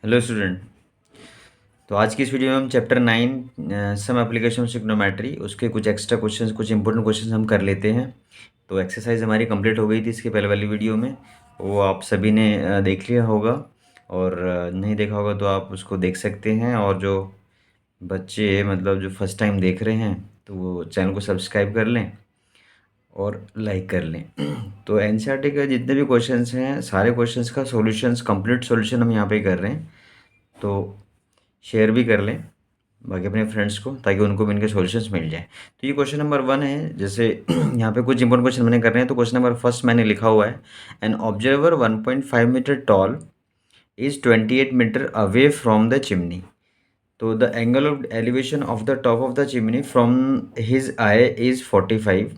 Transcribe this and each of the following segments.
Hello student. तो आज की इस वीडियो में हम चैप्टर 9 सम एप्लीकेशन ट्रिग्नोमेट्री उसके कुछ एक्स्ट्रा क्वेश्चंस, कुछ इंपॉर्टेंट क्वेश्चंस हम कर लेते हैं। तो एक्सरसाइज हमारी कंप्लीट हो गई थी इसके पहले वाली वीडियो में, वो आप सभी ने देख लिया होगा। और नहीं देखा होगा तो आप उसको देख सकते हैं। और जो बच्चे मतलब जो फर्स्ट टाइम देख रहे हैं तो वो चैनल को सब्सक्राइब कर लें और लाइक कर लें। तो एनसीईआरटी के जितने भी क्वेश्चंस हैं सारे क्वेश्चंस का सॉल्यूशंस, कंप्लीट सॉल्यूशन हम यहाँ पे कर रहे हैं। तो शेयर भी कर लें बाकी अपने फ्रेंड्स को, ताकि उनको भी इनके सॉल्यूशंस मिल जाए। तो ये क्वेश्चन नंबर 1 है। जैसे यहाँ पे कुछ इंपॉर्टेंट क्वेश्चन मैंने कर रहे हैं। तो क्वेश्चन नंबर फर्स्ट मैंने लिखा हुआ है, an observer 1.5 metre tall is 28 metre away from the chimney. तो the angle of elevation of the top of the chimney from his eye is 45।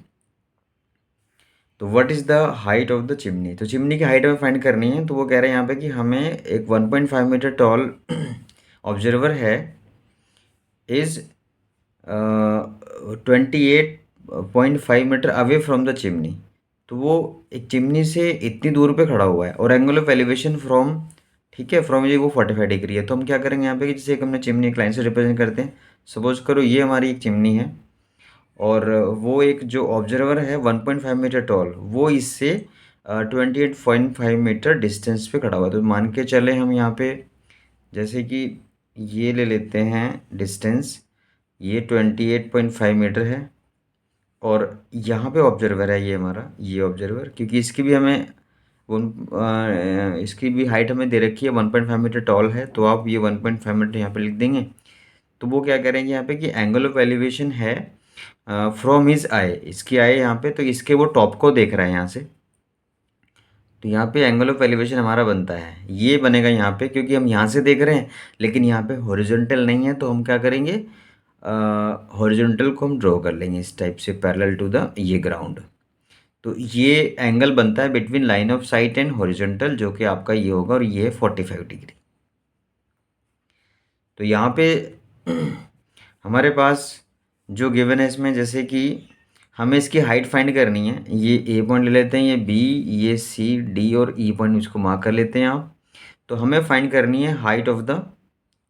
तो what is the height of the chimney. तो chimney की height हमें find करनी है। तो वो कह रहे हैं यहाँ पे कि हमें एक 1.5 मीटर टॉल ऑब्जर्वर है, is 28.5 metre away from the chimney. तो वो एक चिमनी से इतनी दूर पे खड़ा हुआ है और एंगल ऑफ एलिवेशन फ्रॉम, ठीक है, फ्रॉम ये वो 45 डिग्री है। तो हम क्या करेंगे यहाँ पे कि जैसे एक हमने चिमनी एक लाइन से रिप्रेजेंट करते हैं। सपोज करो ये हमारी एक चिमनी है और वो एक जो ऑब्जर्वर है 1.5 मीटर टॉल, वो इससे 28.5 मीटर डिस्टेंस पे खड़ा हुआ है। तो मान के चले हम यहाँ पे, जैसे कि ये ले लेते हैं डिस्टेंस, ये 28.5 मीटर है और यहाँ पे ऑब्जर्वर है ये हमारा, ये ऑब्जर्वर, क्योंकि इसकी भी हमें इसकी भी हाइट हमें दे रखी है, 1.5 मीटर टॉल है। तो आप ये 1.5 मीटर यहाँ पे लिख देंगे। तो वो क्या करेंगे यहाँ पे कि एंगल ऑफ एलिवेशन है फ्रॉम हिज आई, इसकी आई यहाँ पे, तो इसके वो टॉप को देख रहा है यहाँ से। तो यहाँ पे एंगल ऑफ एलिवेशन हमारा बनता है, ये बनेगा यहाँ पे, क्योंकि हम यहाँ से देख रहे हैं लेकिन यहाँ पे हॉरिजॉन्टल नहीं है। तो हम क्या करेंगे, हॉरिजॉन्टल को हम ड्रॉ कर लेंगे इस टाइप से पैरेलल टू द ये ग्राउंड। तो ये एंगल बनता है between line of site and horizontal, जो कि आपका ये होगा और ये 45 डिग्री। तो यहाँ पे हमारे पास जो गिवन है इसमें, जैसे कि हमें इसकी हाइट फाइंड करनी है। ये ए पॉइंट ले लेते हैं, ये बी, ये सी, डी और ई पॉइंट, इसको मार्क कर लेते हैं आप। तो हमें फाइंड करनी है हाइट ऑफ द,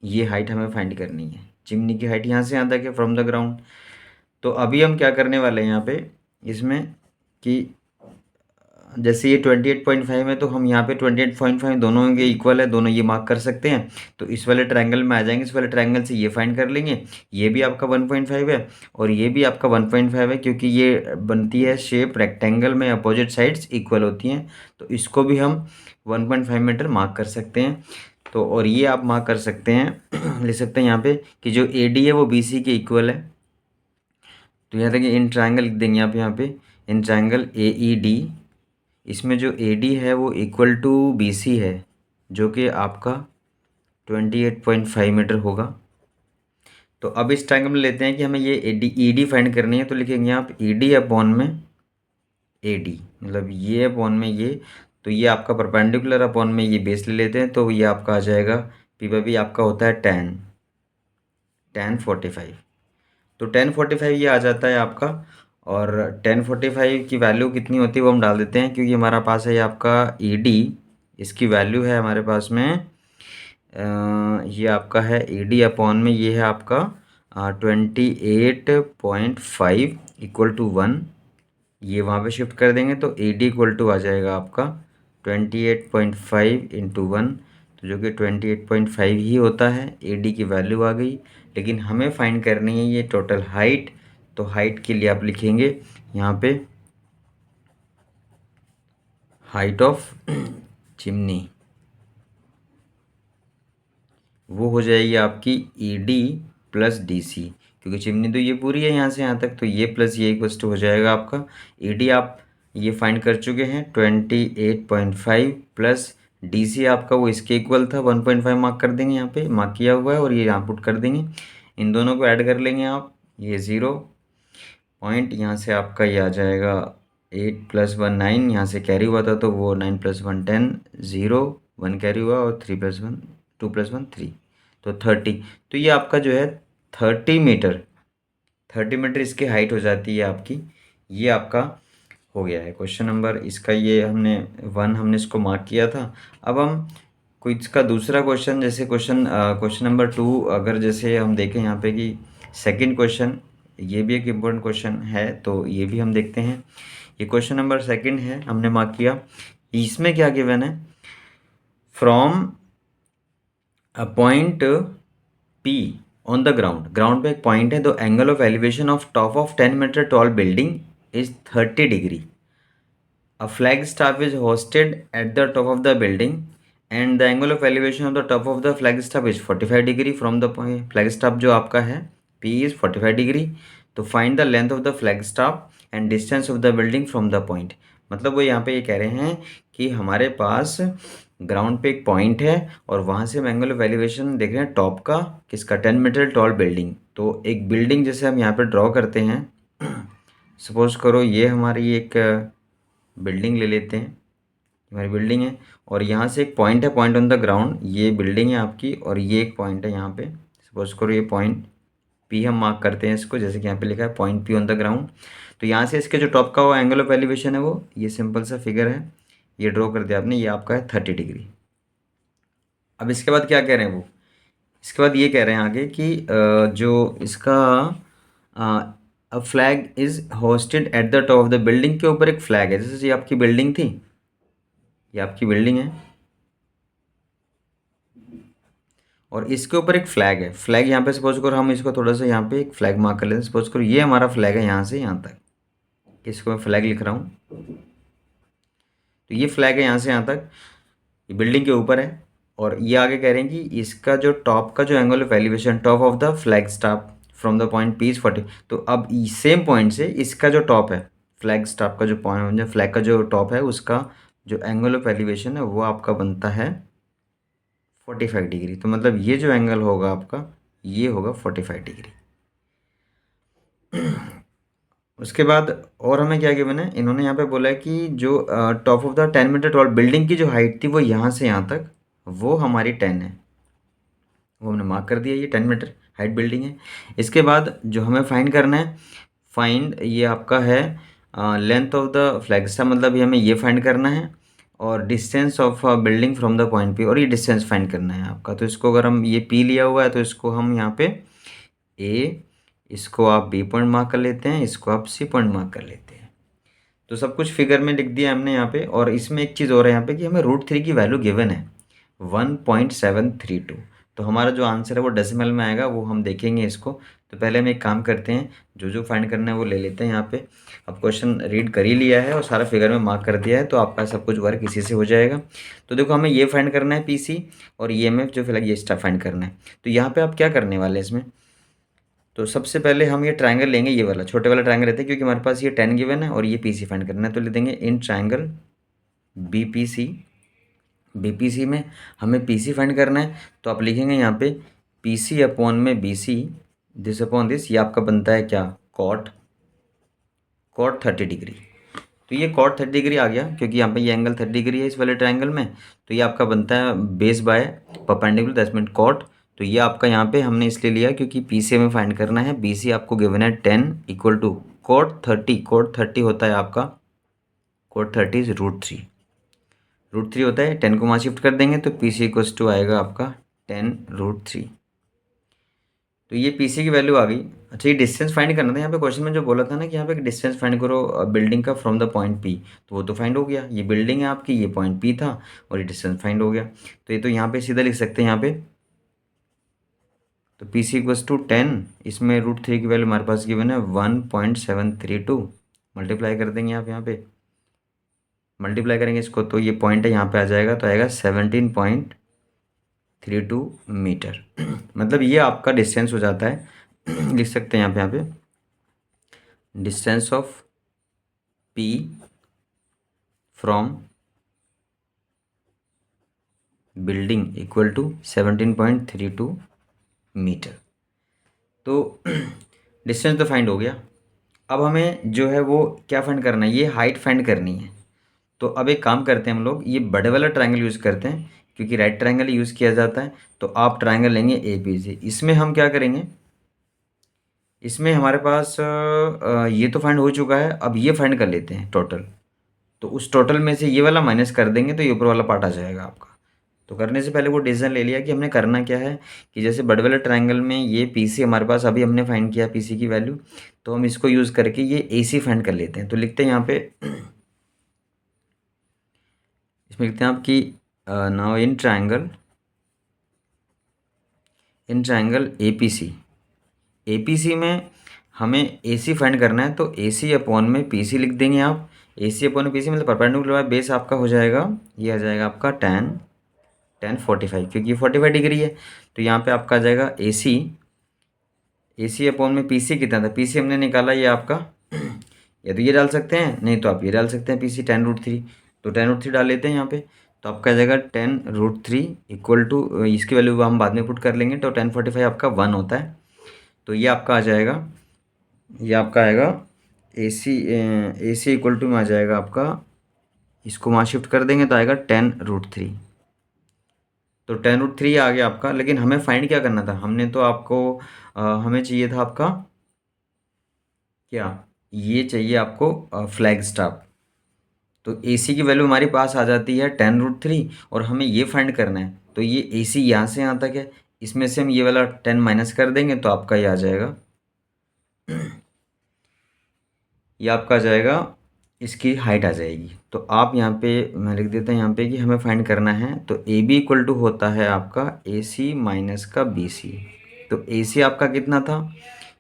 ये हाइट हमें फाइंड करनी है। चिमनी की हाइट यहाँ से यहाँ तक है फ्रॉम द ग्राउंड। तो अभी हम क्या करने वाले हैं यहाँ पे इसमें कि जैसे ये 28.5 है तो हम यहाँ पे 28.5 दोनों के इक्वल है, दोनों ये मार्क कर सकते हैं। तो इस वाले ट्रायंगल में आ जाएंगे, इस वाले ट्रायंगल से ये फाइंड कर लेंगे। ये भी आपका 1.5 है और ये भी आपका 1.5 है, क्योंकि ये बनती है शेप रेक्टेंगल में, अपोजिट साइड्स इक्वल होती हैं। तो इसको भी हम 1.5 मीटर मार्क कर सकते हैं। तो और ये आप मार्क कर सकते हैं ले सकते हैं यहाँ पे कि जो ए डी है वो बी सी के इक्वल है। तो यहाँ देखिए इन ट्रायंगल लिख देंगे आप यहाँ पे, इन ट्रायंगल ए ई डी, इसमें जो ए डी है वो इक्वल टू बी सी है, जो कि आपका 28.5 मीटर होगा। तो अब इस ट्रायंगल में लेते हैं कि हमें ये ई डी फाइंड करनी है। तो लिखेंगे आप ई डी अपॉन में ए डी, मतलब ये अपॉन में ये। तो ये आपका परपेंडिकुलर अपॉन में ये बेस ले लेते हैं। तो ये आपका आ जाएगा, पी बाई बी आपका होता है 10 45। तो 1045 ये आ जाता है आपका। और 1045 की वैल्यू कितनी होती है वो हम डाल देते हैं, क्योंकि हमारा पास है ये आपका ई डी, इसकी वैल्यू है हमारे पास में ये आपका है ई डी अपॉन में ये है आपका 28.5 इक्वल टू 1। ये वहाँ पे शिफ्ट कर देंगे तो ए डी इक्वल टू आ जाएगा आपका 28.5 इंटू 1, तो जो कि 28.5 ही होता है। ए डी की वैल्यू आ गई, लेकिन हमें फाइंड करनी है ये टोटल हाइट। तो हाइट के लिए आप लिखेंगे यहाँ पे हाइट ऑफ चिमनी, वो हो जाएगी आपकी E D plus D C, क्योंकि चिमनी तो ये पूरी है यहाँ से यहाँ तक। तो ये प्लस ये इक्वस टू हो जाएगा आपका ई डी, आप ये फाइंड कर चुके हैं 28.5 प्लस डी सी आपका वो इसके इक्वल था 1.5 मार्क कर देंगे, यहाँ पे मार्क किया हुआ है और ये यहाँ पुट कर देंगे। इन दोनों को ऐड कर लेंगे आप, ये 0 पॉइंट, यहाँ से आपका ये आ जाएगा 8 + 1 9, यहाँ से कैरी हुआ था तो वो 9 + 1 10, 0 1 कैरी हुआ और 3 + 1 2 + 1 3, तो 30। तो ये आपका जो है 30 मीटर, 30 मीटर इसकी हाइट हो जाती है आपकी। ये आपका हो गया है क्वेश्चन नंबर इसका, ये हमने 1 हमने इसको मार्क किया था। अब हम क्विज का दूसरा क्वेश्चन, जैसे क्वेश्चन नंबर 2 अगर जैसे हम देखें यहाँ पे कि सेकंड क्वेश्चन, ये भी एक इम्पोर्टेंट क्वेश्चन है, तो ये भी हम देखते हैं। ये क्वेश्चन नंबर सेकंड है, हमने मार्क किया। इसमें क्या गिवन है, from a point P on the ground, ground पे एक पॉइंट है, the angle of elevation of top of 10 metre tall building is 30 degree. A flag staff is hosted at the top of the building and the angle of elevation of the top of the flag staff is 45 degree from the point, flag staff जो आपका है P is 45 degree, तो find the length of the flag staff and distance of the building from the point। मतलब वो यहाँ पे ये कह रहे हैं कि हमारे पास ग्राउंड पे एक पॉइंट है और वहाँ से हम एंगल ऑफ एलिवेशन देख रहे हैं टॉप का, किसका, 10 मीटर टॉल बिल्डिंग। तो एक बिल्डिंग जैसे हम यहाँ पे ड्रॉ करते हैं, सपोज करो ये हमारी एक बिल्डिंग ले लेते हैं, हमारी बिल्डिंग है और यहाँ से एक पॉइंट है, पॉइंट ऑन द ग्राउंड, ये बिल्डिंग है आपकी और ये एक पॉइंट है यहाँ पे, सपोज करो ये पॉइंट पी हम मार्क करते हैं इसको, जैसे कि यहाँ पे लिखा है point P on the ground. तो यहाँ से इसके जो टॉप का वो एंगल ऑफ एलिवेशन है वो ये सिंपल सा फिगर है, ये ड्रॉ कर दिया आपने, ये आपका है 30 डिग्री। अब इसके बाद क्या कह रहे हैं वो, इसके बाद ये कह रहे हैं आगे कि जो इसका a flag is hosted at the top of the building, के ऊपर एक फ्लैग है, जैसे ये आपकी बिल्डिंग थी, ये आपकी बिल्डिंग है और इसके ऊपर एक फ्लैग है। फ्लैग यहाँ पे सपोज करो हम इसको थोड़ा सा यहाँ पे एक फ्लैग मार्क कर लेते हैं, सपोज करो ये हमारा फ्लैग है यहाँ से यहाँ तक, इसको मैं फ्लैग लिख रहा हूँ, तो ये फ्लैग है यहाँ से यहाँ तक, ये बिल्डिंग के ऊपर है और ये आगे कह रहे हैं कि इसका जो टॉप का जो angle of elevation top of the flag staff from the point P is 40। तो अब सेम पॉइंट से इसका जो टॉप है, फ्लैग स्टाफ का जो पॉइंट, जो फ्लैग का जो टॉप है उसका जो एंगल ऑफ एलिवेशन है वो आपका बनता है 45 डिग्री। तो मतलब ये जो एंगल होगा आपका ये होगा 45 डिग्री। उसके बाद और हमें क्या गिवन है, इन्होंने यहाँ पे बोला है कि जो top of the 10 metre tall building की जो हाइट थी वो यहाँ से यहाँ तक वो हमारी 10 है, वो हमने मार्क कर दिया, ये 10 मीटर हाइट बिल्डिंग है। इसके बाद जो हमें फाइंड करना है, फाइंड ये आपका है length of the flag staff, मतलब ये हमें ये फाइंड करना है और distance of building from the point P, और ये डिस्टेंस फाइंड करना है आपका। तो इसको अगर हम ये पी लिया हुआ है तो इसको हम यहाँ पे ए, इसको आप बी पॉइंट मार्क कर लेते हैं, इसको आप सी पॉइंट मार्क कर लेते हैं। तो सब कुछ फिगर में लिख दिया हमने यहाँ पे। और इसमें एक चीज़ और है यहाँ पे कि हमें √3 की वैल्यू गिवन है 1.732, तो हमारा जो आंसर है वो डेसिमल में आएगा, वो हम देखेंगे इसको। तो पहले हम एक काम करते हैं, जो जो फाइंड करना है वो ले लेते हैं यहाँ पे। अब क्वेश्चन रीड कर ही लिया है और सारा फिगर में मार्क कर दिया है, तो आपका सब कुछ वर्क इसी से हो जाएगा। तो देखो हमें ये फाइंड करना है पीसी और ईएमएफ जो फिलहाल ये स्टाफ फाइंड करना है। तो यहाँ पे आप क्या करने वाले हैं इसमें, तो सबसे पहले हम ये ट्रायंगल लेंगे, ये वाला छोटे वाला ट्रायंगल रहता है, क्योंकि हमारे पास ये 10 गिवन है और ये पीसी फाइंड करना है। तो ले देंगे इन ट्रायंगल बीपीसी, बीपीसी में हमें पीसी फाइंड करना है, तो आप लिखेंगे यहाँ पे पीसी अपॉन में बीसी, दिस अपॉन दिस, ये आपका बनता है क्या, कॉट 30 डिग्री। तो ये कॉट 30 डिग्री आ गया, क्योंकि यहाँ पे ये एंगल 30 डिग्री है इस वाले ट्रायंगल में, तो ये आपका बनता है base by perpendicular, that's mean cot. तो ये आपका यहाँ पे हमने इसलिए लिया क्योंकि पीसी हमें फाइंड करना है, बीसी आपको गिवन है 10 इक्वल टू कॉट 30, कॉट 30 होता है आपका, कॉट 30 इज √3 होता है, 10 को वहाँ शिफ्ट कर देंगे तो पी सी इक्वल्स टू आएगा आपका 10√3। तो ये पीसी की वैल्यू आ गई। अच्छा, ये डिस्टेंस फाइंड करना था, यहाँ पे क्वेश्चन में जो बोला था ना कि यहाँ पे डिस्टेंस फाइंड करो बिल्डिंग का फ्रॉम द पॉइंट पी, तो वो तो फाइंड हो गया, ये बिल्डिंग है आपकी, ये पॉइंट पी था और ये डिस्टेंस फाइंड हो गया। तो ये तो यहाँ पे सीधा लिख सकते हैं यहाँ पे, तो पी सी इक्वल्स टू 10, इसमें √3 की वैल्यू हमारे पास गिवन है 1.732, मल्टीप्लाई कर देंगे आप यहाँ पे, मल्टीप्लाई करेंगे इसको तो ये पॉइंट है यहाँ पे आ जाएगा, तो आएगा 17.32 मीटर। मतलब ये आपका डिस्टेंस हो जाता है, लिख सकते हैं यहाँ पे distance of P from building equal to 17.32 metre. तो डिस्टेंस तो फाइंड हो गया। अब हमें जो है वो क्या फाइंड करना है, ये हाइट फाइंड करनी है। तो अब एक काम करते हैं हम लोग, ये बड़े वाला ट्रायंगल यूज़ करते हैं क्योंकि राइट ट्रायंगल यूज़ किया जाता है। तो आप ट्रायंगल लेंगे ए बी सी, इसमें हम क्या करेंगे, इसमें हमारे पास ये तो फाइंड हो चुका है, अब ये फाइंड कर लेते हैं टोटल। तो उस टोटल में से ये वाला माइनस कर देंगे तो ये ऊपर वाला पार्ट आ जाएगा आपका। तो करने से पहले वो डिसीजन ले लिया कि हमने करना क्या है, कि जैसे बड़े वाले ट्रायंगल में ये पी सी हमारे पास अभी हमने फाइंड किया पी सी की वैल्यू, तो हम इसको यूज़ करके ये ए सी फाइंड कर लेते हैं। तो लिखते हैं यहाँ पे इसमें लिखते हैं आप कि now in triangle A P C में हमें ए सी फाइंड करना है, तो ए सी अपॉन में पी सी लिख देंगे आप। ए सी अपॉन पी सी मतलब परपेंडिकुलर बाय बेस आपका हो जाएगा, ये आ जाएगा आपका tan 45, क्योंकि 45 डिग्री है। तो यहाँ पे आपका आ जाएगा ए सी अपॉन में पी सी कितना था, पी सी हमने निकाला ये आपका या तो ये डाल सकते हैं, नहीं तो आप ये डाल सकते हैं पी सी tan√3। तो tan√3 डाल लेते हैं यहाँ पे, तो आपका आ जाएगा tan√3 इक्वल टू, इसकी वैल्यू हम बाद में पुट कर लेंगे, तो tan 45 आपका 1 होता है। तो ये आपका आ जाएगा, ये आपका आएगा ए सी इक्वल टू में आ जाएगा आपका, इसको वहाँ शिफ्ट कर देंगे तो आएगा tan√3। तो tan√3 आ गया आपका। लेकिन हमें फाइंड क्या करना था, हमने तो आपको हमें चाहिए था आपका क्या, ये चाहिए आपको फ्लैग स्टाफ। तो ए सी की वैल्यू हमारे पास आ जाती है tan√3 और हमें ये फाइंड करना है। तो ये ए सी यहाँ से यहाँ तक है, इसमें से हम ये वाला 10 माइनस कर देंगे तो आपका ये आ जाएगा, ये आपका आ जाएगा, इसकी हाइट आ जाएगी। तो आप यहाँ पे मैं लिख देता हूँ यहाँ पे कि हमें फाइंड करना है, तो ए बी इक्वल टू होता है आपका ए सी माइनस का बी सी। तो ए सी आपका कितना था,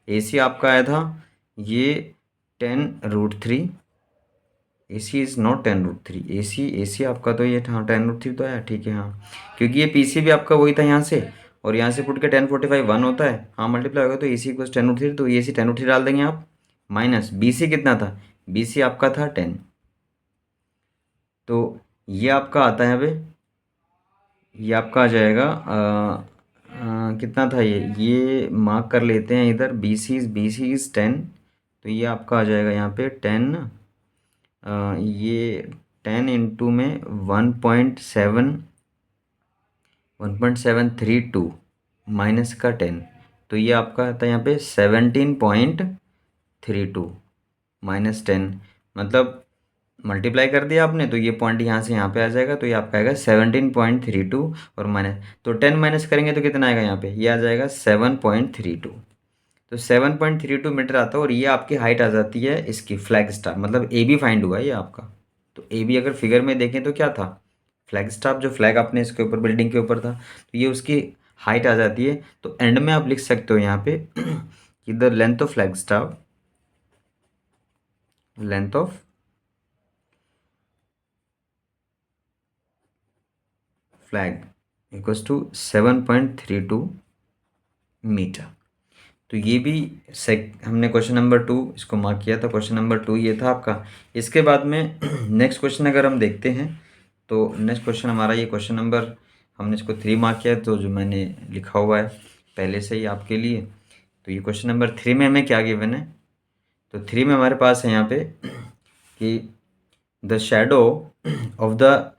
ए सी आपका आया था ये tan√3, A C is not tan√3, ए सी आपका तो ये था, हाँ tan√3 तो आया, ठीक है हाँ, क्योंकि ये पी सी भी आपका वही था यहाँ से, और यहाँ से पुट के tan 45 1 होता है, हाँ मल्टीप्लाई होगा तो ए सी इक्वल tan√3, तो ए सी tan√3 डाल देंगे आप, माइनस बी सी कितना था, बी सी आपका था 10। तो ये आपका आता है अभी, ये आपका आ जाएगा कितना था ये मार्क कर लेते हैं इधर, बी सी इज़ 10। तो ये आपका आ जाएगा यहाँ पे 10, ये 10 इंटू में 1.732 माइनस का 10, तो ये आपका आता है यहाँ पे 17.32 माइनस 10, मतलब मल्टीप्लाई कर दिया आपने तो ये पॉइंट यहाँ से यहाँ पे आ जाएगा, तो ये आपका आएगा 17.32 और माइनस, तो 10 माइनस करेंगे तो कितना आएगा यहाँ पे, ये आ जाएगा 7.32। तो 7.32 मीटर आता है, और ये आपकी हाइट आ जाती है इसकी फ्लैग स्टाफ, मतलब ए बी फाइंड हुआ ये आपका। तो ए बी अगर फिगर में देखें तो क्या था, फ्लैग स्टाफ, जो फ्लैग आपने इसके ऊपर बिल्डिंग के ऊपर था, तो ये उसकी हाइट आ जाती है। तो एंड में आप लिख सकते हो यहाँ पे कि the length of flag staff, length of flag equals to 7.32 metre. तो ये भी हमने क्वेश्चन नंबर 2 इसको मार्क किया था, क्वेश्चन नंबर 2 ये था आपका। इसके बाद में नेक्स्ट क्वेश्चन अगर हम देखते हैं, तो नेक्स्ट क्वेश्चन हमारा ये क्वेश्चन नंबर, हमने इसको 3 मार्क किया है, तो जो मैंने लिखा हुआ है पहले से ही आपके लिए, तो ये क्वेश्चन नंबर 3 में हमें क्या गिवन है, तो 3 में हमारे पास है यहाँ पे कि the shadow of the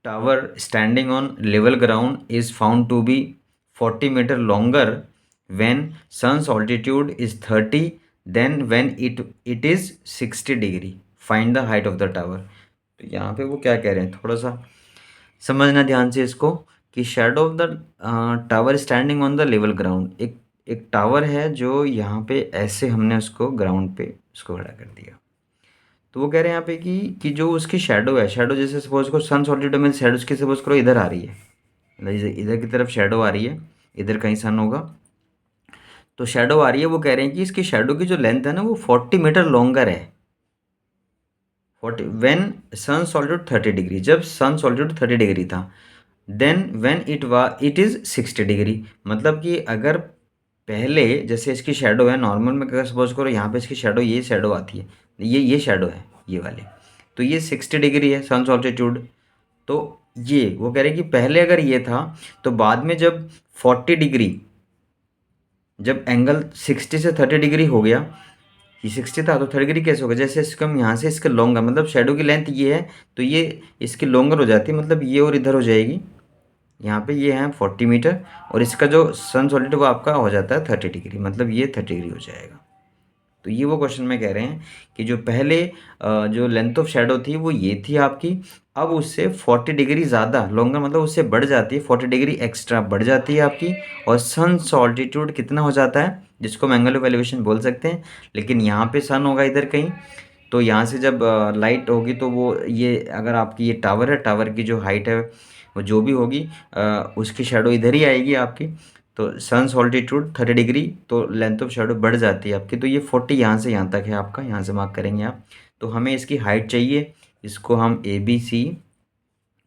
tower standing on level ground is found to be 40 metre longer when sun's altitude is 30 then when it is 60 degree, find the height of the tower. तो यहाँ पे वो क्या कह रहे हैं, थोड़ा सा समझना ध्यान से इसको, कि shadow of the tower standing on the level ground, एक टावर है जो यहाँ पे ऐसे हमने उसको ग्राउंड पे उसको खड़ा कर दिया। तो वो कह रहे हैं यहाँ पे कि जो उसकी शेडो है, शेडो जैसे सपोज करो सन ऑल्टीट्यूड में शेडो उसकी सपोज करो इधर आ रही है, इधर की तरफ शेडो आ रही है, इधर कहीं सन होगा, तो शेडो आ रही है। वो कह रहे हैं कि इसकी शेडो की जो लेंथ है ना वो 40 मीटर लॉन्गर है, 40 व्हेन सन सॉल्यूट 30 डिग्री, जब सन सॉल्यूट 30 डिग्री था, then when it is 60 degree, मतलब कि अगर पहले जैसे इसकी शेडो है नॉर्मल में, अगर सपोज करो यहाँ पे इसकी शेडो, ये शेडो आती है, ये शेडो है ये वाली, तो ये 60 डिग्री है सन ऑल्टीट्यूड। तो ये वो कह रहे हैं कि पहले अगर ये था, तो बाद में जब 40 डिग्री, जब एंगल 60 से 30 डिग्री हो गया, ये 60 था तो 30 डिग्री कैसे होगा, जैसे इसको हम यहाँ से इसके लॉन्गर, मतलब शेडो की लेंथ ये है तो ये इसकी लॉन्गर हो जाती है, मतलब ये और इधर हो जाएगी, यहाँ पे ये है 40 मीटर, और इसका जो सन सॉलिड वो आपका हो जाता है 30 डिग्री, मतलब ये 30 डिग्री हो जाएगा। तो ये वो क्वेश्चन में कह रहे हैं कि जो पहले जो लेंथ ऑफ शेडो थी वो ये थी आपकी, अब उससे 40 डिग्री ज़्यादा लॉन्गर मतलब उससे बढ़ जाती है, 40 डिग्री एक्स्ट्रा बढ़ जाती है आपकी, और सन सॉल्टिट्यूड कितना हो जाता है, जिसको हम एंगल ऑफ एलिवेशन बोल सकते हैं। लेकिन यहाँ पे सन होगा इधर कहीं, तो यहाँ से जब लाइट होगी तो वो ये अगर आपकी ये टावर है, टावर की जो हाइट है वो जो भी होगी उसकी शेडो इधर ही आएगी आपकी। तो सन सॉल्टिट्यूड 30 डिग्री, तो लेंथ ऑफ शेडो बढ़ जाती है आपकी। तो ये 40 यहाँ से यहाँ तक है आपका, यहाँ से मार्क करेंगे आप। तो हमें इसकी हाइट चाहिए, इसको हम ए बी सी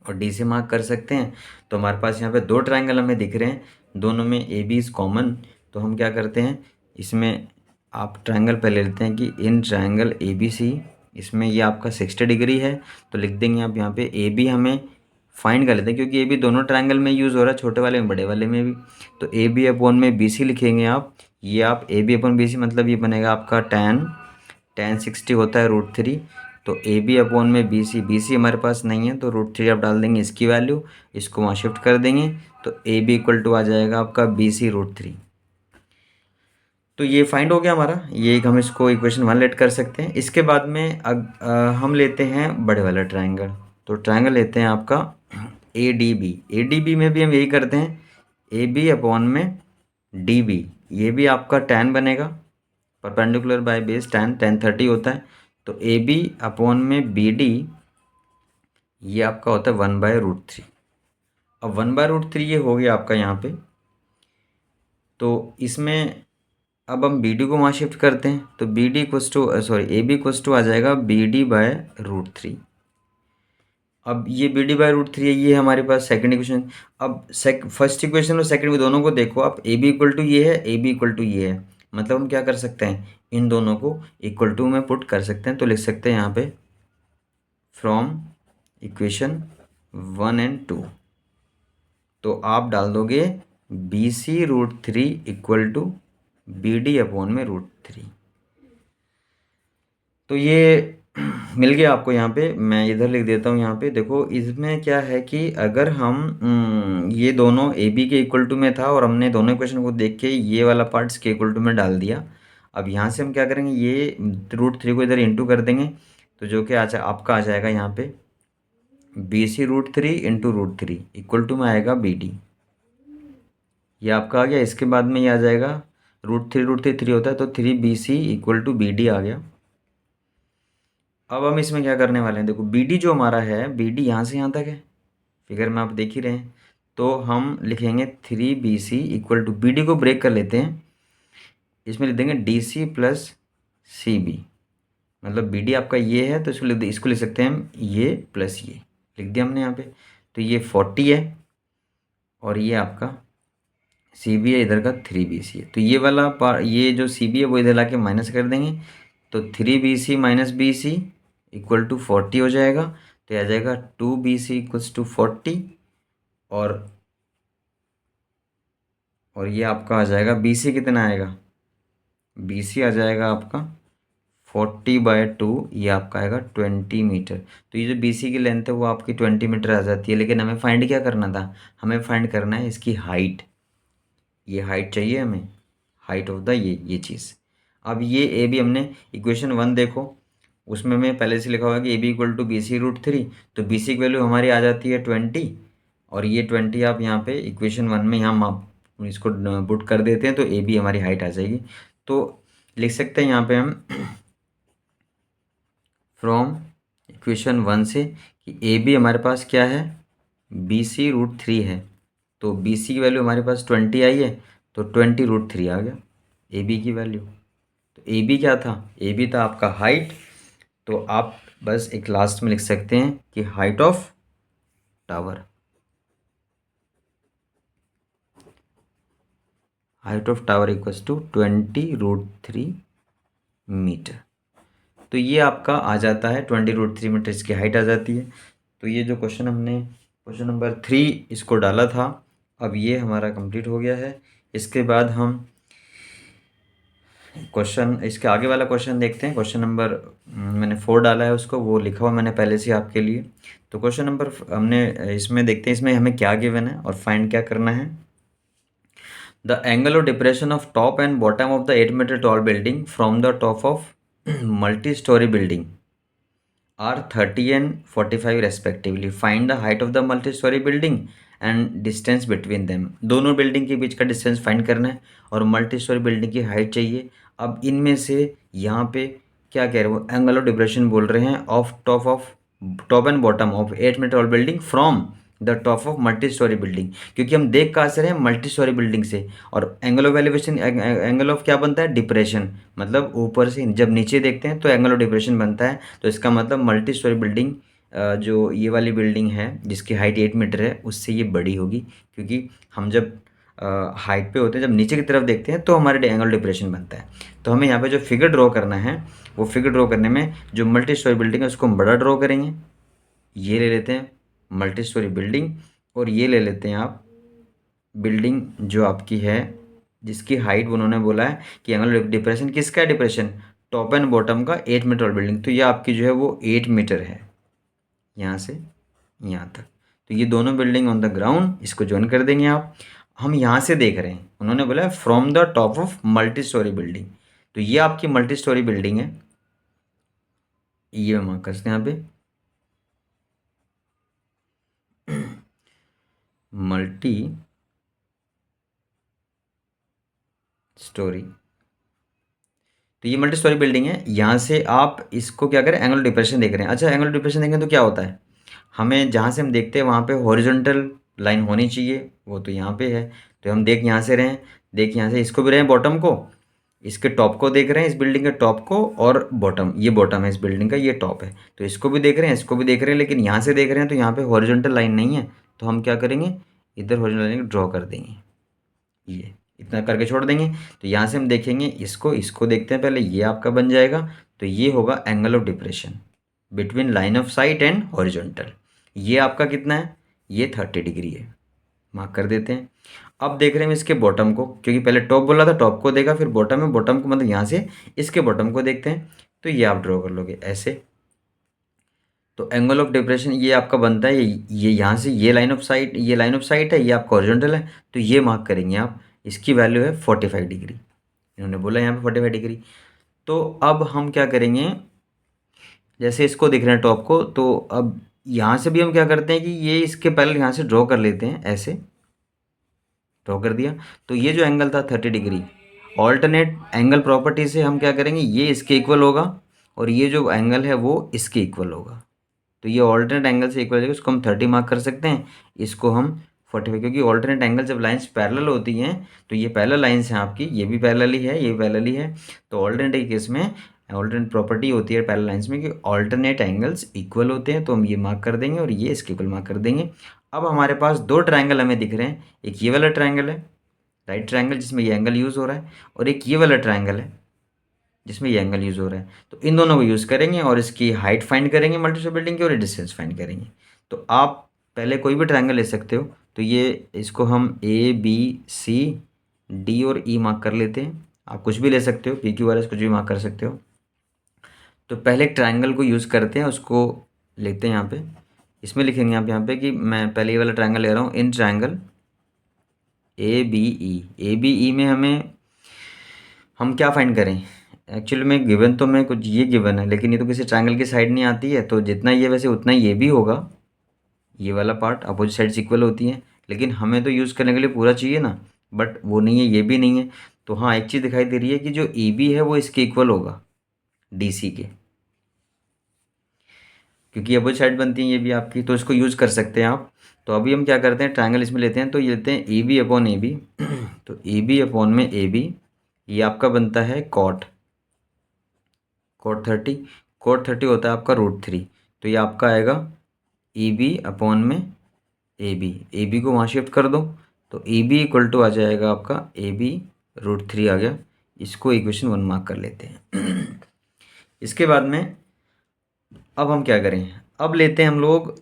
और डी से मार्क कर सकते हैं। तो हमारे पास यहाँ पे दो ट्रायंगल हमें दिख रहे हैं, दोनों में ए बी इज़ कॉमन। तो हम क्या करते हैं, इसमें आप ट्रायंगल पहले लेते हैं कि इन ट्रायंगल ए बी सी, इसमें ये आपका 60 डिग्री है, तो लिख देंगे आप यहाँ पे ए बी हमें फाइंड कर लेते हैं, क्योंकि ए बी दोनों ट्रायंगल में यूज़ हो रहा है, छोटे वाले में बड़े वाले में भी। तो ए बी अपॉन में बी सी लिखेंगे आप, ये आप A B upon B C मतलब ये बनेगा आपका tan 60 होता है √3। तो ए बी अपॉन में बी सी हमारे पास नहीं है, तो √3 आप डाल देंगे इसकी वैल्यू, इसको वहाँ शिफ्ट कर देंगे, तो ए बी इक्वल टू आ जाएगा आपका BC√3। तो ये फाइंड हो गया हमारा, ये एक हम इसको इक्वेशन 1 लेट कर सकते हैं। इसके बाद में हम लेते हैं बड़े वाला ट्रायंगल। तो ट्रायंगल लेते हैं आपका ADB में भी हम यही करते हैं, ए बी अपॉन में डी बी, ये भी आपका tan बनेगा, परपेंडिकुलर बाय बेस tan 30 होता है। तो ए बी अपॉन में बी डी, ये आपका होता है 1/√3। अब 1/√3 ये हो गया आपका यहाँ पे। तो इसमें अब हम बी डी को वहाँ शिफ्ट करते हैं, तो B D equals to A B equals to आ जाएगा BD/√3। अब ये BD/√3 है, ये हमारे पास सेकंड इक्वेशन। अब फर्स्ट इक्वेशन और सेकंड दोनों को देखो आप, ए बी इक्वल टू ये है, ए बी इक्वल टू ये है, मतलब हम क्या कर सकते हैं, इन दोनों को इक्वल टू में पुट कर सकते हैं। तो लिख सकते हैं यहाँ पे फ्रॉम इक्वेशन 1 एंड 2, तो आप डाल दोगे BC√3 equal to BD upon में √3। तो ये मिल गया आपको यहाँ पे, मैं इधर लिख देता हूँ यहाँ पे। देखो इसमें क्या है कि अगर हम ये दोनों ए बी के इक्वल टू में था और हमने दोनों इक्वेशन को देख के ये वाला पार्ट्स के इक्वल टू में डाल दिया। अब यहाँ से हम क्या करेंगे, ये √3 को इधर इंटू कर देंगे, तो जो कि आपका आ जाएगा यहाँ पे BC√3 इंटू √3 इक्वल टू में आएगा BD, ये आपका आ गया। इसके बाद में ये आ जाएगा √3 3 होता है, तो 3BC इक्वल टू BD आ गया। अब हम इसमें क्या करने वाले हैं, देखो BD जो हमारा है, BD यहाँ से यहाँ तक है, फिगर में आप देख ही रहे हैं। तो हम लिखेंगे 3BC इक्वल टू, BD को ब्रेक कर लेते हैं, इसमें लिख देंगे DC प्लस CB, मतलब BD आपका ये है, तो इसको लिख सकते हैं हम ये प्लस ये, लिख दिया हमने यहाँ पे। तो ये 40 है और ये आपका CB है, इधर का 3BC है। तो ये वाला ये जो CB है वो इधर ला के माइनस कर देंगे, तो 3BC minus BC equal to 40 हो जाएगा। तो आ जाएगा 2BC इक्वल्स टू 40, और ये आपका आ जाएगा BC कितना आएगा, BC आ जाएगा आपका 40/2, ये आपका आएगा 20 मीटर। तो ये जो BC की लेंथ है वो आपकी 20 मीटर आ जाती है। लेकिन हमें फाइंड क्या करना था, हमें फाइंड करना है इसकी हाइट, ये हाइट चाहिए हमें, हाइट ऑफ द ये चीज़। अब ये ए बी हमने इक्वेशन 1 देखो, उसमें मैं पहले से लिखा हुआ है कि ए बी इक्वल टू BC√3, तो BC की वैल्यू हमारी आ जाती है 20, और ये 20 आप यहाँ पे इक्वेशन 1 में यहाँ आप इसको पुट कर देते हैं, तो ए बी हमारी हाइट आ जाएगी। तो लिख सकते हैं यहाँ पे हम फ्रॉम इक्वेशन 1 से कि ए बी हमारे पास क्या है, BC√3 है, तो BC की वैल्यू हमारे पास 20 आई है, तो 20√3 आ गया ए बी की वैल्यू। तो ए बी क्या था, ए बी था आपका हाइट। तो आप बस एक लास्ट में लिख सकते हैं कि height of tower, height of tower equals to 20√3 metre. तो ये आपका आ जाता है 20√3 मीटर, इसकी हाइट आ जाती है। तो ये जो क्वेश्चन हमने क्वेश्चन नंबर 3 इसको डाला था, अब ये हमारा कंप्लीट हो गया है। इसके बाद हम क्वेश्चन, इसके आगे वाला क्वेश्चन देखते हैं। क्वेश्चन नंबर मैंने 4 डाला है, उसको वो लिखा हुआ मैंने पहले से आपके लिए। तो क्वेश्चन नंबर हमने इसमें देखते हैं इसमें हमें क्या गिवन है और फाइंड क्या करना है। The angle of depression of top and bottom of the 8 metre tall building from the top of multi storey building are 30 and 45 respectively. Find the height of the multi-story building and distance between them. दोनों building के बीच का distance find करना है और multi storey building की height चाहिए। अब इनमें से यहाँ पे क्या कह रहे हैं वो एंगल ऑफ डिप्रेशन बोल रहे हैं of top and bottom of 8 metre tall building from the top of multi storey building, क्योंकि हम देख कहाँ से रहे हैं मल्टी स्टोरी बिल्डिंग से। और angle of elevation angle of क्या बनता है डिप्रेशन, मतलब ऊपर से जब नीचे देखते हैं तो एंगल ऑफ डिप्रेशन बनता है। तो इसका मतलब मल्टी स्टोरी बिल्डिंग जो ये वाली बिल्डिंग है जिसकी हाइट 8 मीटर है उससे ये बड़ी होगी, क्योंकि हम जब हाइट पे होते हैं जब नीचे की तरफ देखते हैं तो हमारे एंगल डिप्रेशन बनता है। तो हमें यहाँ पे जो फिगर ड्रॉ करना है वो फिगर ड्रॉ करने में जो मल्टी स्टोरी बिल्डिंग है उसको हम बड़ा ड्रॉ करेंगे। ये ले लेते हैं मल्टी स्टोरी बिल्डिंग और ये ले लेते हैं आप बिल्डिंग जो आपकी है जिसकी हाइट उन्होंने बोला है कि एंगल डिप्रेशन किसका है डिप्रेशन टॉप एंड बॉटम का 8 मीटर बिल्डिंग। तो ये आपकी जो है वो 8 मीटर है यहाँ से यहाँ तक। तो ये दोनों बिल्डिंग ऑन द ग्राउंड इसको ज्वाइन कर देंगे आप। हम यहाँ से देख रहे हैं उन्होंने बोला है from the top of multi storey building, तो ये आपकी मल्टी स्टोरी बिल्डिंग है। ये मार्क करते हैं यहाँ पे मल्टी स्टोरी। तो ये मल्टी स्टोरी बिल्डिंग है। यहाँ से आप इसको क्या करें एंगल डिप्रेशन देख रहे हैं। अच्छा एंगल डिप्रेशन देखें तो क्या होता है, हमें जहाँ से हम देखते हैं वहाँ पे हॉरिजॉन्टल लाइन होनी चाहिए, वो तो यहाँ पे है। तो हम देख यहाँ से रहे हैं, देख यहाँ से इसको भी रहे हैं बॉटम को, इसके टॉप को देख रहे हैं इस बिल्डिंग के टॉप को, और बॉटम ये बॉटम है इस बिल्डिंग का, ये टॉप है। तो इसको भी देख रहे हैं इसको भी देख रहे हैं, लेकिन यहाँ से देख रहे हैं तो यहाँ पे हॉरिजॉन्टल लाइन नहीं है। तो हम क्या करेंगे इधर हॉरिजॉन्टल लाइन ड्रॉ कर देंगे, ये इतना करके छोड़ देंगे। तो यहाँ से हम देखेंगे इसको इसको देखते हैं पहले, ये आपका बन जाएगा। तो ये होगा angle of depression between line of site and horizontal. ये आपका कितना है, ये 30 डिग्री है, मार्क कर देते हैं। अब देख रहे हैं इसके बॉटम को, क्योंकि पहले टॉप बोला था टॉप को देखा, फिर बॉटम में, बॉटम को मतलब यहाँ से इसके बॉटम को देखते हैं। तो ये आप ड्रॉ कर लोगे ऐसे। तो एंगल ऑफ डिप्रेशन ये आपका बनता है ये यहाँ से ये लाइन ऑफ साइट, ये लाइन ऑफ साइट है, ये आपका हॉरिजॉन्टल है। तो ये मार्क करेंगे आप, इसकी वैल्यू है 45 डिग्री, इन्होंने बोला यहाँ पे 45 डिग्री। तो अब हम क्या करेंगे, जैसे इसको देख रहे हैं टॉप को, तो अब यहाँ से भी हम क्या करते हैं कि ये इसके पहले यहाँ से ड्रॉ कर लेते हैं, ऐसे ड्रॉ कर दिया। तो ये जो एंगल था 30 डिग्री, ऑल्टरनेट एंगल प्रॉपर्टी से हम क्या करेंगे ये इसके इक्वल होगा और ये जो एंगल है वो इसके इक्वल होगा। तो ये ऑल्टरनेट एंगल से इक्वल है, उसको हम 30 मार्क कर सकते हैं, इसको हम 45, क्योंकि ऑल्टरनेट एंगल जब लाइंस पैरेलल होती हैं तो ये पैरेलल लाइंस हैं आपकी, ये भी पैरेलल ही है ये भी पैरेलल ही है। तो ऑल्टरनेट के केस में ऑल्टरनेट प्रॉपर्टी होती है पैरेलल लाइंस में कि ऑल्टरनेट एंगल्स इक्वल होते हैं। तो हम ये मार्क कर देंगे और ये इसके इक्वल मार्क कर देंगे। अब हमारे पास दो ट्रायंगल हमें दिख रहे हैं, एक ये वाला ट्रायंगल है राइट ट्रायंगल जिसमें ये एंगल यूज़ हो रहा है, और एक ये वाला ट्रायंगल है जिसमें ये एंगल यूज़ हो रहा है। तो इन दोनों को यूज़ करेंगे और इसकी हाइट फाइंड करेंगे मल्टीपल बिल्डिंग की, और डिस्टेंस फाइंड करेंगे। तो आप पहले कोई भी ट्रायंगल ले सकते हो। तो ये इसको हम ABCD और E मार्क कर लेते हैं। आप कुछ भी ले सकते हो, PQRS कुछ भी मार्क कर सकते हो। तो पहले एक ट्रायंगल को यूज़ करते हैं, उसको लेते हैं यहाँ पे, इसमें लिखेंगे आप यहाँ पे कि मैं पहले ये वाला ट्रायंगल ले रहा हूँ, इन ट्रायंगल ABE में हम क्या फाइंड करें, एक्चुअली में गिवन तो मैं कुछ ये गिवन है, लेकिन ये तो किसी ट्रायंगल की साइड नहीं आती है, तो जितना ये वैसे उतना ये भी होगा। ये वाला पार्ट अपोजिट साइड्स इक्वल होती हैं, लेकिन हमें तो यूज़ करने के लिए पूरा चाहिए ना, बट वो नहीं है, ये भी नहीं है। तो हाँ एक चीज़ दिखाई दे रही है कि जो AB है वो इसके इक्वल होगा DC के, क्योंकि अपोजिट साइड बनती है ये भी आपकी, तो इसको यूज़ कर सकते हैं आप। तो अभी हम क्या करते हैं ट्रायंगल इसमें लेते हैं, तो ये लेते हैं AB अपॉन AB। तो AB अपॉन में AB, ये आपका बनता है कॉट 30, कॉट 30 होता है आपका √3। तो ये आपका आएगा AB अपॉन में AB को वहाँ शिफ्ट कर दो, तो AB इक्वल टू आ जाएगा आपका AB √3 आ गया। इसको इक्वेशन 1 मार्क कर लेते हैं। इसके बाद में अब हम क्या करें, अब लेते हैं हम लोग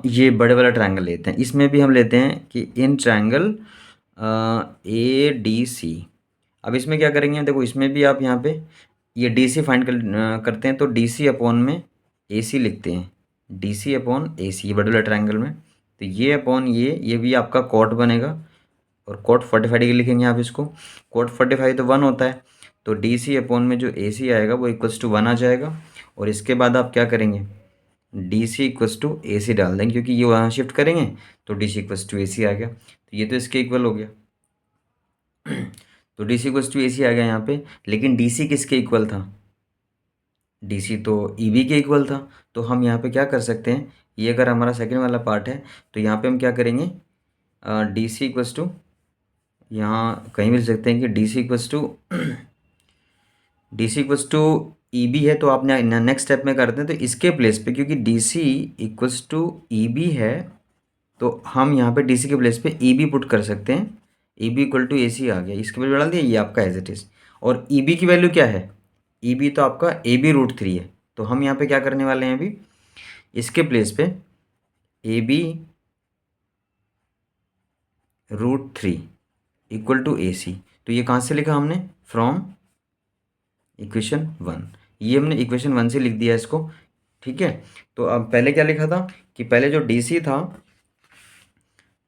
ये बड़े वाला ट्रायंगल लेते हैं। इसमें भी हम लेते हैं कि इन ट्रायंगल ADC। अब इसमें क्या करेंगे, देखो इसमें भी आप यहाँ पे ये DC फाइंड करते हैं, तो DC अपॉन में AC लिखते हैं, DC अपॉन AC ये बड़े वाले ट्रायंगल में। तो ये अपॉन ये भी आपका कॉट बनेगा, और कोट 45 डिग्री लिखेंगे आप इसको। कोट 45 तो 1 होता है, तो डी सी अपॉन में जो ए सी आएगा वो इक्वल्स टू 1 आ जाएगा। और इसके बाद आप क्या करेंगे, D C equals to A सी डाल देंगे, क्योंकि ये वहाँ शिफ्ट करेंगे तो D C equals to A सी आ गया। तो ये तो इसके इक्वल हो गया। तो D C equals to A सी आ गया यहाँ पे। लेकिन डी सी किसके इक्वल था, डी सी तो ई बी के इक्वल था। तो हम यहाँ पे क्या कर सकते हैं, ये अगर हमारा सेकेंड वाला पार्ट है तो यहाँ पे हम क्या करेंगे, डी सी इक्वल्स टू, यहाँ कहीं भी लिख सकते हैं कि D C equals to D C equals to E B है। तो आप नेक्स्ट स्टेप में करते हैं तो इसके प्लेस पे, क्योंकि D C equals to E B है, तो हम यहाँ पे डी सी के प्लेस पे ई बी पुट कर सकते हैं। E B equal to A सी आ गया, इसके प्लेस डाल दिया, ये आपका एज इट इज़। और ई बी की वैल्यू क्या है, ई बी तो आपका ए बी रूट थ्री है। तो हम यहाँ पे क्या करने वाले हैं अभी, इसके प्लेस पे A B root three equal to A C. तो ये कहाँ से लिखा हमने, फ्रॉम इक्वेशन 1। ये हमने इक्वेशन 1 से लिख दिया इसको, ठीक है। तो अब पहले क्या लिखा था कि पहले जो डी सी था,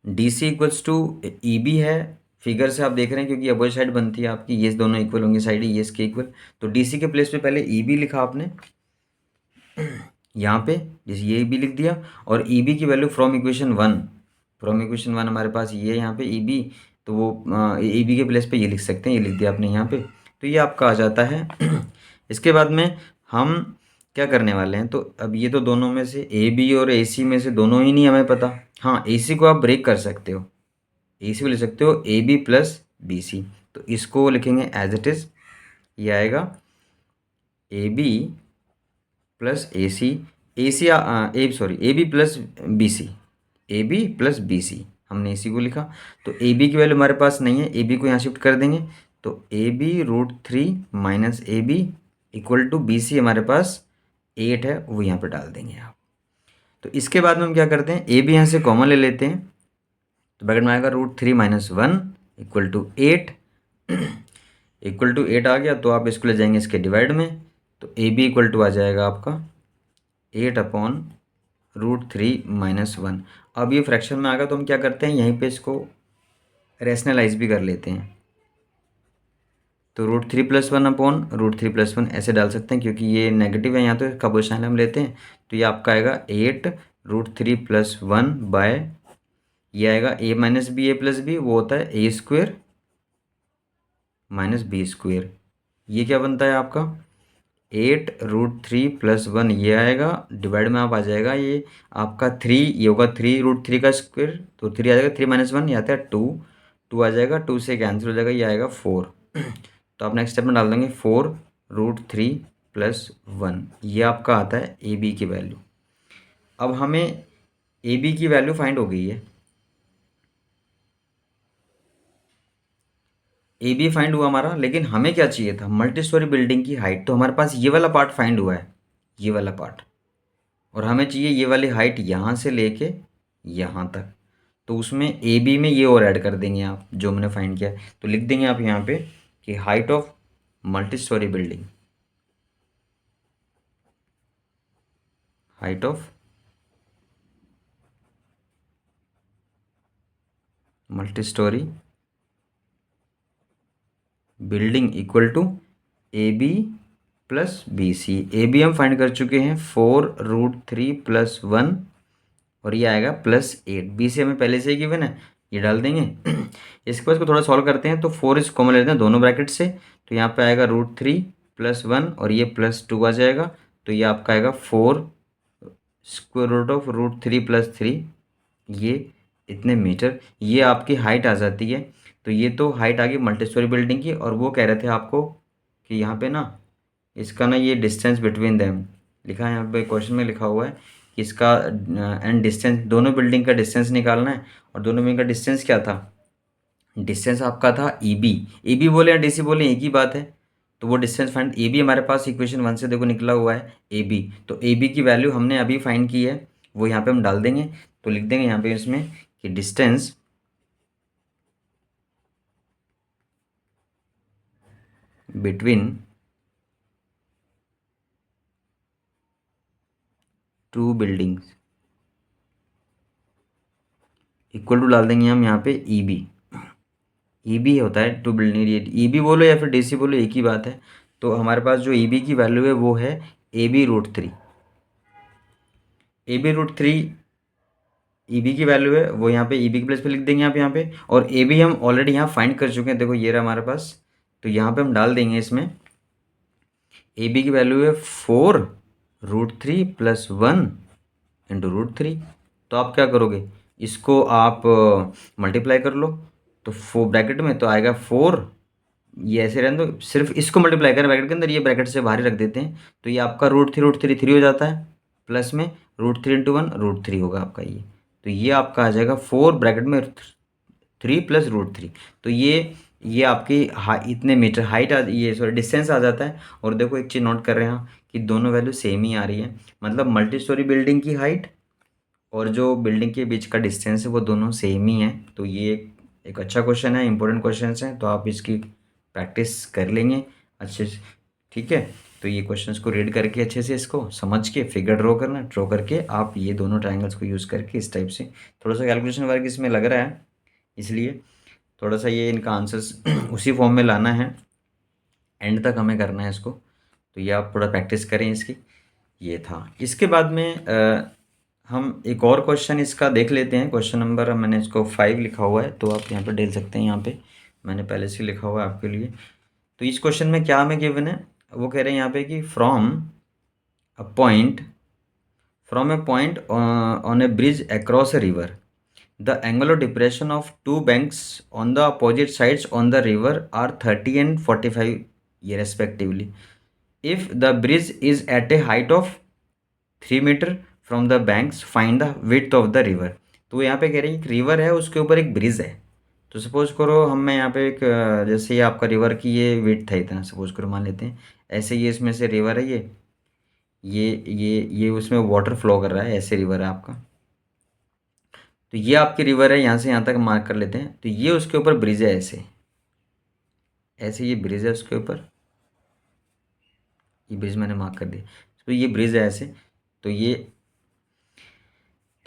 D C equals to E B है, फिगर से आप देख रहे हैं क्योंकि अपोजिट साइड बनती है आपकी, ये दोनों इक्वल होंगे साइड, ये इसके इक्वल। तो डी सी के प्लेस पे पहले ई बी लिखा आपने यहाँ पे, जैसे ये भी लिख दिया। और ई बी की value from equation 1, from equation 1 हमारे पास ये यहाँ पे ई बी, तो वो ई बी के प्लेस पे ये लिख सकते हैं, ये लिख दिया आपने यहाँ पे। तो ये आपका आ जाता है। इसके बाद में हम क्या करने वाले हैं, तो अब ये तो दोनों में से ए बी और ए सी में से दोनों ही नहीं हमें पता। हाँ, ए सी को आप ब्रेक कर सकते हो, ए सी को लिख सकते हो A B plus B C. तो इसको लिखेंगे एज इट इज़, ये आएगा A B plus A C, A B plus B C, A B plus B C, हमने इसी को लिखा। तो ए बी की वैल्यू हमारे पास नहीं है, ए बी को यहाँ शिफ्ट कर देंगे। तो A B root three minus A B equal to B C, हमारे पास 8 है, वो यहाँ पे डाल देंगे आप। तो इसके बाद में हम क्या करते हैं, ए बी यहाँ से कॉमन ले लेते हैं, तो ब्रैकेट में आएगा root three minus one equal to 8। Equal to 8 आ गया, तो आप इसको ले जाएंगे इसके डिवाइड में, तो ए बी इक्वल टू आ जाएगा आपका 8 upon root three minus one. अब ये फ्रैक्शन में आ गया, तो हम क्या करते हैं, यहीं पे इसको रैशनलाइज भी कर लेते हैं। तो root three plus one upon root three plus one ऐसे डाल सकते हैं, क्योंकि ये नेगेटिव है यहाँ, तो इसका पोजिशन हम लेते हैं। तो ये आपका आएगा 8 root three plus one by, ये आएगा A minus B, A plus B वो होता है A square minus B square. ये क्या बनता है आपका 8 रूट थ्री प्लस वन, ये आएगा डिवाइड में आप आ जाएगा ये आपका 3, ये होगा 3 रूट थ्री का स्क्वायर, तो 3 आ जाएगा, 3 माइनस वन ये आता है 2, 2 आ जाएगा, 2 से कैंसिल हो जाएगा, ये आएगा 4। तो आप नेक्स्ट स्टेप में डाल देंगे 4 रूट थ्री प्लस वन, ये आपका आता है ए बी की वैल्यू। अब हमें ए बी की वैल्यू फाइंड हो गई है, ए बी फाइंड हुआ हमारा, लेकिन हमें क्या चाहिए था, मल्टी स्टोरी बिल्डिंग की हाइट। तो हमारे पास ये वाला पार्ट फाइंड हुआ है, ये वाला पार्ट, और हमें चाहिए ये वाली हाइट यहाँ से लेके यहाँ तक। तो उसमें ए बी में ये और ऐड कर देंगे आप जो हमने फाइंड किया है। तो लिख देंगे आप यहाँ पे कि height of multi storey building, height of multi storey building equal to A B plus B C. A B हम फाइंड कर चुके हैं 4 रूट थ्री प्लस वन, और ये आएगा प्लस 8। बी सी हमें पहले से ही गिवन है, ये डाल देंगे। इसके बाद इसको थोड़ा सॉल्व करते हैं, तो 4 इस कॉमन लेते हैं दोनों ब्रैकेट से, तो यहाँ पे आएगा रूट थ्री प्लस वन और ये प्लस 2 आ जाएगा। तो ये आपका आएगा 4 square root of root three plus three, ये इतने मीटर, ये आपकी हाइट आ जाती है। तो ये तो हाइट आ गई मल्टी स्टोरी बिल्डिंग की। और वो कह रहे थे आपको कि यहाँ पे ना इसका ना ये डिस्टेंस बिटवीन देम लिखा है, यहाँ पे क्वेश्चन में लिखा हुआ है कि इसका एंड डिस्टेंस, दोनों बिल्डिंग का डिस्टेंस निकालना है। और दोनों बिल्डिंग का डिस्टेंस क्या था, डिस्टेंस आपका था ई बी, ई बी बोले या डी सी बोले एक ही बात है। तो वो डिस्टेंस फाइंड, ए बी हमारे पास इक्वेशन 1 से देखो निकला हुआ है ए बी। तो ए बी की वैल्यू हमने अभी फाइंड की है, वो यहाँ पे हम डाल देंगे। तो लिख देंगे यहाँ पे इसमें कि distance between two buildings equal to डाल देंगे हम यहाँ पे ई बी। ई बी होता है two build need, E B बोलो या फिर डी सी बोलो एक ही बात है। तो हमारे पास जो ई बी की वैल्यू है वो है A B root three. A B root three E B की वैल्यू है, वो यहाँ पे ई बी की प्लेस पे लिख देंगे आप यहाँ पे। और ए बी हम ऑलरेडी यहाँ फाइंड कर चुके हैं, देखो ये रहा हमारे पास। तो यहाँ पे हम डाल देंगे इसमें, ए बी की वैल्यू है 4√3 प्लस 1 × √3। तो आप क्या करोगे, इसको आप मल्टीप्लाई कर लो। तो 4 ब्रैकेट में तो आएगा 4, ये ऐसे रहने दो, सिर्फ इसको मल्टीप्लाई करें ब्रैकेट के अंदर, ये ब्रैकेट से बाहर ही रख देते हैं। तो ये आपका √3 3 हो जाता है, प्लस में √3 × 1 √3 होगा आपका ये। तो ये आपका आ जाएगा 4 ब्रैकेट में 3 प्लस √3। तो ये आपकी इतने मीटर हाइट ये सॉरी डिस्टेंस आ जाता है। और देखो एक चीज़ नोट कर रहे हैं हम कि दोनों वैल्यू सेम ही आ रही है, मतलब मल्टी स्टोरी बिल्डिंग की हाइट और जो बिल्डिंग के बीच का डिस्टेंस है वो दोनों सेम ही है। तो ये एक अच्छा क्वेश्चन है, इंपॉर्टेंट क्वेश्चन है, तो आप इसकी प्रैक्टिस कर लेंगे अच्छे से। ठीक है, तो ये क्वेश्चंस को रीड करके अच्छे से इसको समझ के फिगर ड्रॉ करना, ड्रॉ करके आप ये दोनों ट्रायंगल्स को यूज़ करके इस टाइप से थोड़ा सा कैलकुलेशन वर्क इसमें लग रहा है, इसलिए थोड़ा सा ये इनका आंसर्स उसी फॉर्म में लाना है, एंड तक हमें करना है इसको। तो ये आप थोड़ा प्रैक्टिस करें इसकी। ये था, इसके बाद में हम एक और क्वेश्चन इसका देख लेते हैं। क्वेश्चन नंबर मैंने इसको 5 लिखा हुआ है, तो आप यहाँ पे डेल सकते हैं, यहाँ पे मैंने पहले से लिखा हुआ है आपके लिए। तो इस क्वेश्चन में क्या हमें गिवन है, वो कह रहे हैं यहाँ पे कि from a point on A bridge across a river, the angular depression of two banks on the opposite sides on the river are 30 and 45 respectively. If the bridge is at a height of 3 meter from the banks, find the width of the river. तो यहाँ पे कह रही है एक river है, उसके ऊपर एक ब्रिज है। तो सपोज करो हम मैं यहाँ पे एक जैसे ये आपका रिवर की ये विड्थ है इतना, सपोज करो मान लेते हैं ऐसे, ये इसमें से रिवर है, ये उसमें वाटर फ्लो कर रहा है, ऐसे रिवर है आपका। तो ये आपकी रिवर है, यहाँ से यहाँ तक मार्क कर लेते हैं। तो ये उसके ऊपर ब्रिज है, ऐसे ऐसे ये ब्रिज है उसके ऊपर, ये ब्रिज मैंने मार्क कर दिया। तो ये ब्रिज है ऐसे, तो ये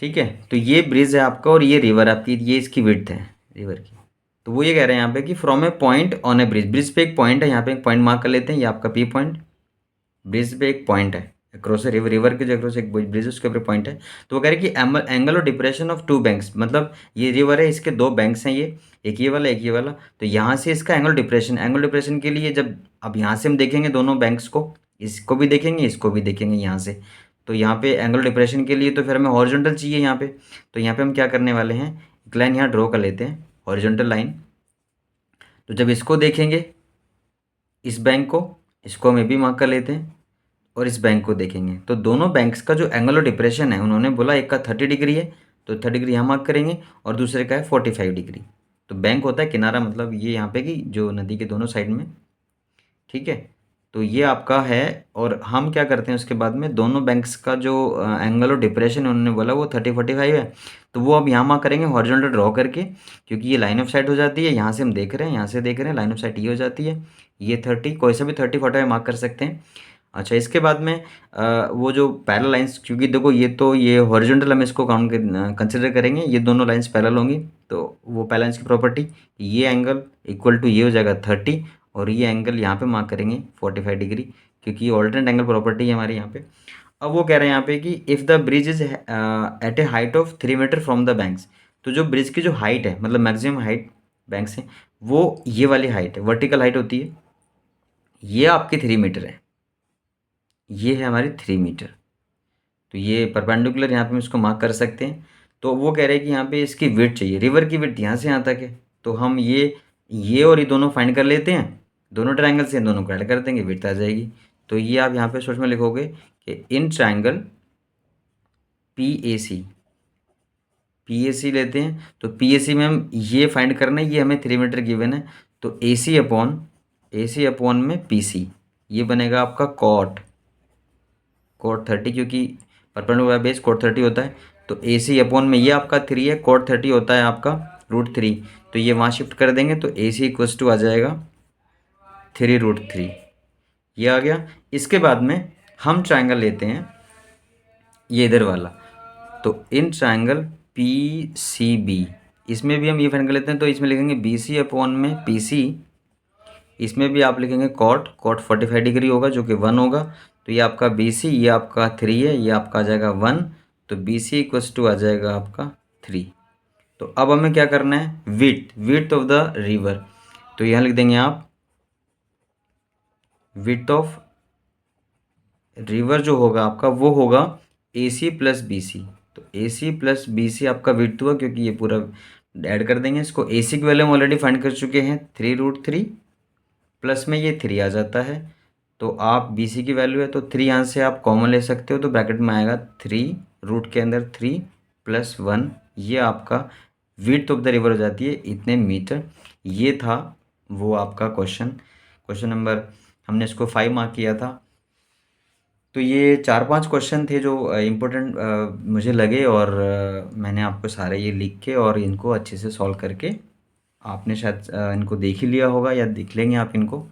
ठीक है, तो ये ब्रिज है आपका और ये रिवर आपकी, ये इसकी विड्थ है रिवर की। तो वो ये कह रहे हैं यहाँ पे कि from A point on A bridge, bridge पे एक पॉइंट है, यहाँ पे एक पॉइंट मार्क कर लेते हैं, ये आपका पी पॉइंट, ब्रिज पे एक पॉइंट है अक्रॉस रिवर, रिवर के जो अक्रॉस एक ब्रिज उसके ऊपर पॉइंट है। तो वो कह रहे हैं कि angle of depression of two banks, मतलब ये रिवर है, इसके दो बैंक्स हैं, ये एक ये वाला एक ये वाला। तो यहाँ से इसका एंगल डिप्रेशन, एंगल डिप्रेशन के लिए जब अब यहाँ से हम देखेंगे दोनों बैंक्स को, इसको भी देखेंगे इसको भी देखेंगे यहाँ से। तो यहाँ पे एंगल डिप्रेशन के लिए तो फिर हमें हॉरिजॉन्टल चाहिए यहाँ पे। तो यहाँ पे हम क्या करने वाले हैं, एक लाइन यहाँ ड्रॉ कर लेते हैं, हॉरिजॉन्टल लाइन। तो जब इसको देखेंगे इस बैंक को, इसको हम भी मार्क कर लेते हैं, और इस बैंक को देखेंगे तो दोनों बैंक्स का जो एंगल ऑफ डिप्रेशन है, उन्होंने बोला एक का 30 डिग्री है तो 30 डिग्री यहाँ मार्क करेंगे, और दूसरे का है 45 डिग्री। तो बैंक होता है किनारा, मतलब ये यहाँ पे कि जो नदी के दोनों साइड में, ठीक है। तो ये आपका है, और हम क्या करते हैं उसके बाद में, दोनों बैंक्स का जो एंगल ऑफ डिप्रेशन उन्होंने बोला वो 30-45 है। तो वो अब यहाँ मार्क करेंगे हॉरिजॉन्टल ड्रॉ करके, क्योंकि ये लाइन ऑफ साइट हो जाती है, यहाँ से हम देख रहे हैं, यहाँ से देख रहे हैं, लाइन ऑफ साइट ये हो जाती है। ये 30, कोई सा भी 30-45 मार्क कर सकते हैं। अच्छा, इसके बाद में वो जो पैरेलल लाइंस, क्योंकि देखो ये तो ये हॉरिजॉन्टल हम इसको काउंट कंसिडर करेंगे, ये दोनों लाइंस पैरेलल होंगी। तो वो पैरेलल लाइंस की प्रॉपर्टी, ये एंगल इक्वल टू ये हो जाएगा 30, और ये एंगल यहाँ पे मार्क करेंगे 45 डिग्री, क्योंकि ये ऑल्टरनेट एंगल प्रॉपर्टी है हमारे यहाँ पे। अब वो कह रहे हैं यहाँ पे कि if the bridge is at a height of 3 metre from the banks, तो जो ब्रिज की जो हाइट है, मतलब मैक्सिमम हाइट बैंक से, वो ये वाली हाइट है, वर्टिकल हाइट होती है, ये आपकी 3 मीटर है, ये है हमारी 3 मीटर। तो ये परपेंडिकुलर यहाँ पे हम इसको मार्क कर सकते हैं। तो वो कह रहे हैं कि यहाँ पे इसकी विड्थ चाहिए, रिवर की विड्थ यहाँ से यहाँ तक है। तो हम ये और ये दोनों फाइंड कर लेते हैं, दोनों ट्रायंगल से दोनों को ऐड कर देंगे, विड्थ आ जाएगी। तो ये आप यहाँ पे सोच में लिखोगे कि इन ट्रायंगल पी ए सी लेते हैं। तो पी ए सी में हम ये फाइंड करना है, ये हमें 3 मीटर गिवन है। तो ए सी अपॉन में पी सी, ये बनेगा आपका कॉट 30, क्योंकि परपेंडिकुलर बेस कॉट 30 होता है। तो ए सी अपॉन में ये आपका 3 है, कॉट 30 होता है आपका √3। तो ये वहाँ शिफ्ट कर देंगे, तो ए सी इक्वल्स टू आ जाएगा 3√3, ये आ गया। इसके बाद में हम ट्रायंगल लेते हैं ये इधर वाला। तो इन ट्रायंगल पी सी बी, इसमें भी हम ये फाइंड कर लेते हैं, तो इसमें लिखेंगे BC अपॉन में PC। इसमें भी आप लिखेंगे कॉट 45 डिग्री होगा जो कि 1 होगा। तो ये आपका BC, ये आपका 3 है, ये आपका आ जाएगा 1। तो BC इक्वस टू आ जाएगा आपका 3। तो अब हमें क्या करना है, विड्थ ऑफ द रिवर। तो यहाँ लिख देंगे आप विड्थ ऑफ रिवर जो होगा आपका वो होगा AC प्लस BC। तो AC प्लस BC आपका विड्थ हुआ, क्योंकि ये पूरा ऐड कर देंगे इसको। AC की वैल्यू हम ऑलरेडी फाइंड कर चुके हैं 3√3, प्लस में ये 3 आ जाता है। तो आप BC की वैल्यू है तो 3 यहाँ से आप कॉमन ले सकते हो, तो ब्रैकेट में आएगा 3, रूट के अंदर 3 प्लस 1, ये आपका विड्थ ऑफ द रिवर हो जाती है इतने मीटर। ये था वो आपका क्वेश्चन नंबर, हमने इसको 5 मार्क किया था। तो ये 4-5 क्वेश्चन थे जो इम्पोर्टेंट मुझे लगे, और मैंने आपको सारे ये लिख के और इनको अच्छे से सॉल्व करके, आपने शायद इनको देख ही लिया होगा या देख लेंगे आप इनको।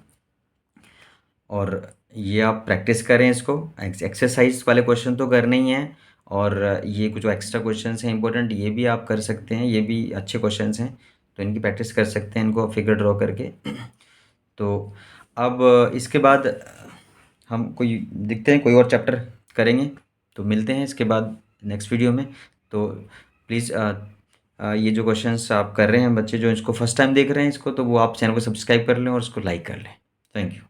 और ये आप प्रैक्टिस करें इसको, एक्सरसाइज वाले क्वेश्चन तो करने ही हैं, और ये कुछ एक्स्ट्रा क्वेश्चंस हैं इंपॉर्टेंट, ये भी आप कर सकते हैं, ये भी अच्छे क्वेश्चंस हैं, तो इनकी प्रैक्टिस कर सकते हैं इनको फिगर ड्रॉ करके। तो अब इसके बाद हम कोई देखते हैं, कोई और चैप्टर करेंगे, तो मिलते हैं इसके बाद नेक्स्ट वीडियो में। तो प्लीज़ ये जो क्वेश्चंस आप कर रहे हैं बच्चे जो इसको फर्स्ट टाइम देख रहे हैं इसको, तो वो आप चैनल को सब्सक्राइब कर लें और इसको लाइक कर लें। Thank you.